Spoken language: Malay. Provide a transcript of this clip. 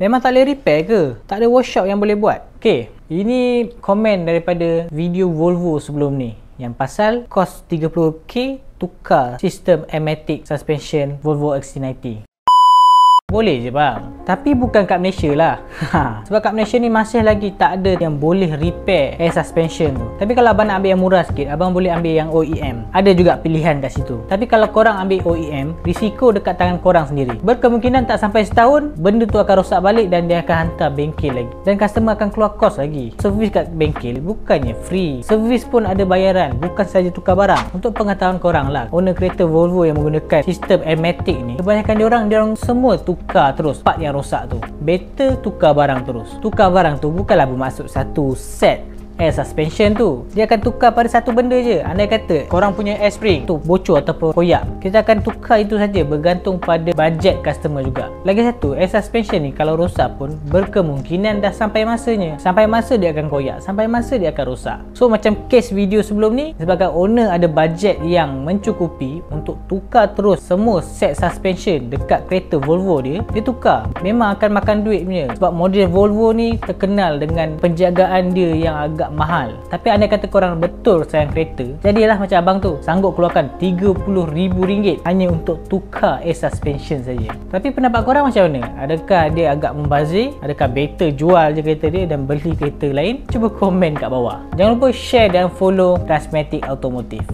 Memang tak boleh repair ke? Tak ada workshop yang boleh buat? Okay, ini komen daripada video Volvo sebelum ni yang pasal kos 30k tukar sistem Elmatic suspension Volvo XC90. Boleh je bang, tapi bukan kat Malaysia lah. Sebab kat Malaysia ni masih lagi tak ada yang boleh repair air suspension tu. Tapi kalau abang nak ambil yang murah sikit, abang boleh ambil yang OEM. Ada juga pilihan kat situ. Tapi kalau korang ambil OEM, risiko dekat tangan korang sendiri. Berkemungkinan tak sampai setahun, benda tu akan rosak balik dan dia akan hantar bengkel lagi. Dan customer akan keluar kos lagi. Servis kat bengkel bukannya free. Servis pun ada bayaran, bukan saja tukar barang. Untuk pengetahuan korang lah, owner kereta Volvo yang menggunakan sistem Elmatic ni, kebanyakan diorang semua tukar terus part yang rosak tu. Better tukar barang terus. Tukar barang tu bukanlah bermaksud satu set air suspension tu. Dia akan tukar pada satu benda je. Andai kata korang punya air spring tu bocor ataupun koyak, kita akan tukar itu saja, bergantung pada bajet customer juga. Lagi satu, air suspension ni kalau rosak pun berkemungkinan dah sampai masanya. Sampai masa dia akan koyak, sampai masa dia akan rosak. So macam case video sebelum ni, sebabkan owner ada bajet yang mencukupi untuk tukar terus semua set suspension dekat kereta Volvo dia tukar. Memang akan makan duit punya. Sebab model Volvo ni terkenal dengan penjagaan dia yang agak mahal. Tapi andai kata korang betul sayang kereta, jadilah macam abang tu, sanggup keluarkan RM30,000 hanya untuk tukar air suspension saja. Tapi pendapat korang macam mana? Adakah dia agak membazir? Adakah better jual je kereta dia dan beli kereta lain? Cuba komen kat bawah. Jangan lupa share dan follow Transmatic Automotive.